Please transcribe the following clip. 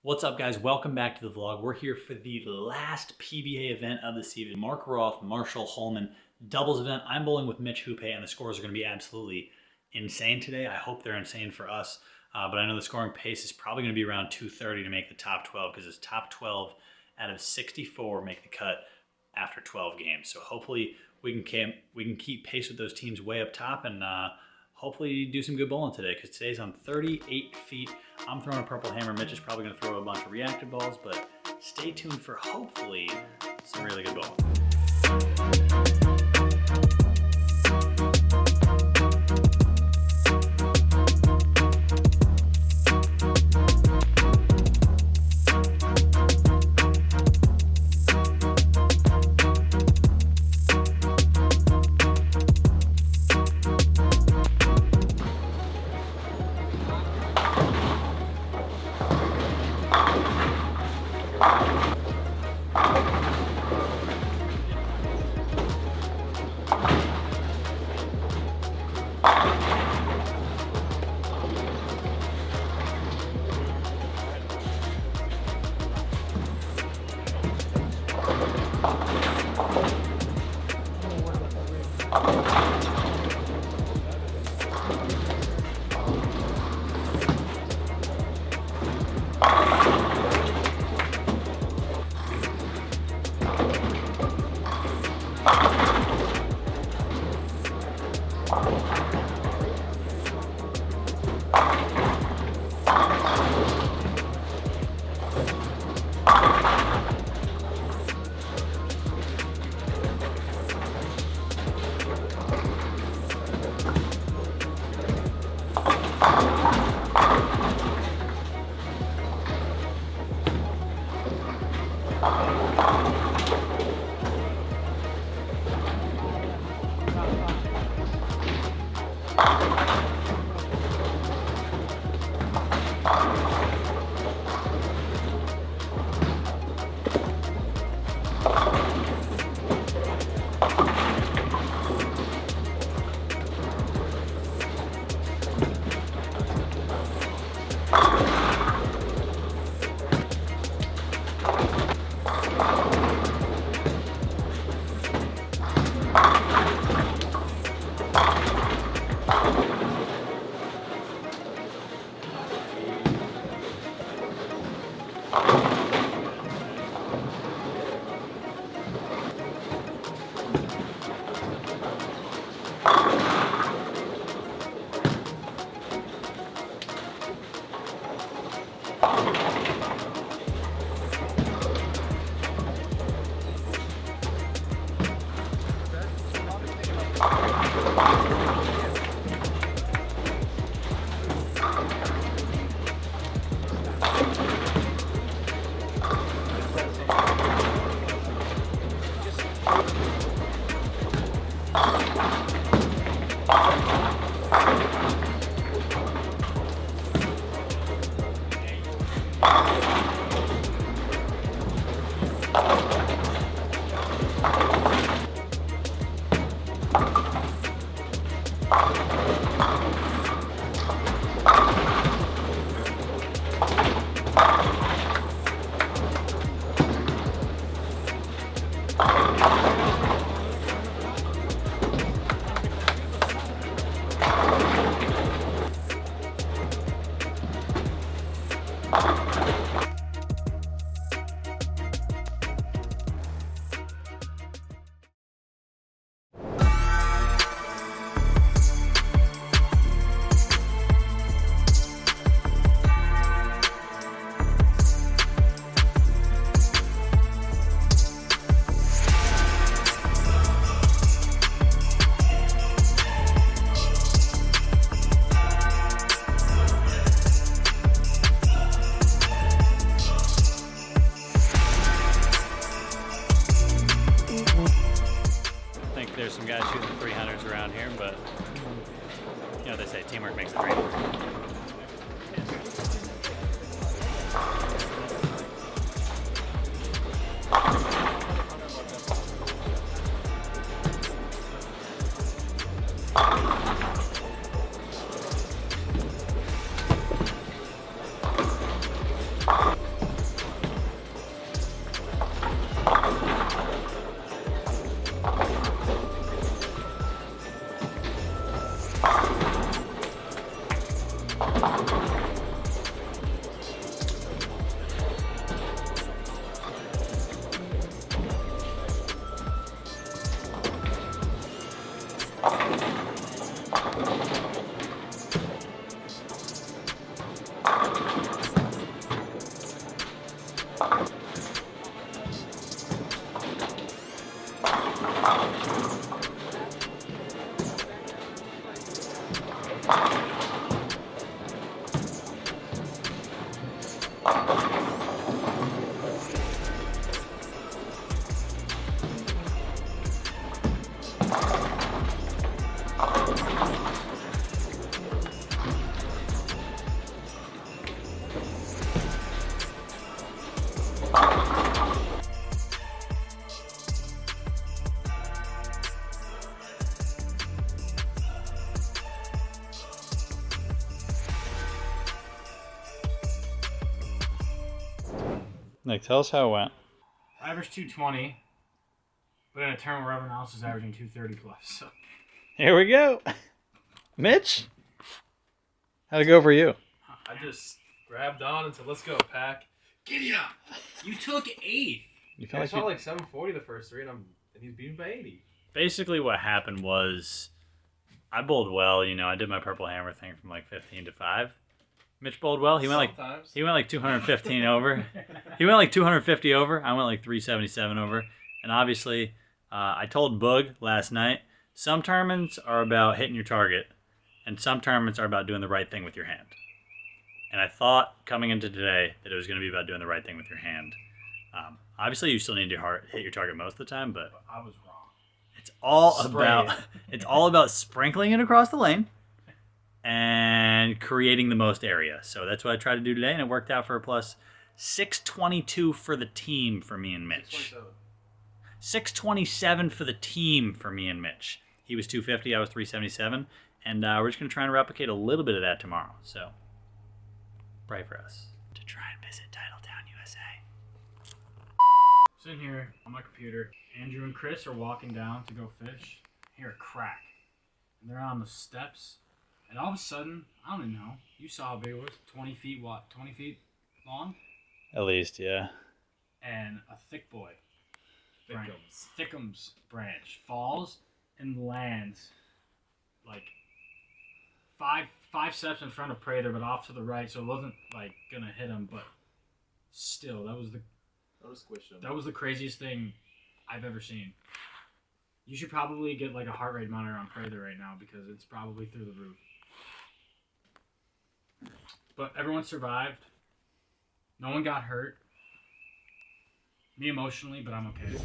What's up, guys? Welcome back to the vlog. We're here for the last PBA event of the season. Mark Roth, Marshall, Holman, doubles event. I'm bowling with Mitch Hupe, and the scores are going to be absolutely insane today. I hope they're insane for us, but I know the scoring pace is probably going to be around 230 to make the top 12, because it's top 12 out of 64 make the cut after 12 games. So hopefully we can keep pace with those teams way up top, and hopefully do some good bowling today, because today's on 38 feet. I'm throwing a purple hammer. Mitch is probably going to throw a bunch of reactive balls, but stay tuned for hopefully some really good bowling. There's some guys shooting 300s around here, but you know they say teamwork makes the dream work. Nick, tell us how it went. I averaged 220, but in a term where everyone else is averaging 230 plus. So. Here we go. Mitch? How'd it go for you? I just grabbed on and said, let's go, Pack. Giddy up! You took 8th. You I shot like 740 the first 3, and he's beating by 80. Basically what happened was I bowled well. You know, I did my purple hammer thing from like 15 to 5. Mitch bowled well. He went like 215 over. He went like 250 over. I went like 377 over. And obviously, I told Boog last night, some tournaments are about hitting your target, and some tournaments are about doing the right thing with your hand. And I thought coming into today that it was going to be about doing the right thing with your hand. Obviously, you still need to hit your target most of the time, but I was wrong. It's all about sprinkling it across the lane and creating the most area. So that's what I tried to do today, and it worked out for a plus 622 for the team for me and Mitch. 627 for the team for me and Mitch. He was 250, I was 377, and we're just going to try and replicate a little bit of that tomorrow. So pray for us to try and visit Titletown, USA. Sitting here on my computer, Andrew and Chris are walking down to go fish. I hear a crack, and they're on the steps. And all of a sudden, I don't even know. You saw how big it was. 20 feet, what? 20 feet long? At least, yeah. And a thick boy. Thickums branch falls and lands like five steps in front of Prather, but off to the right, so it wasn't like gonna hit him, but still, that was the craziest thing I've ever seen. You should probably get like a heart rate monitor on Prather right now because it's probably through the roof. But everyone survived. No one got hurt. Me emotionally, but I'm okay.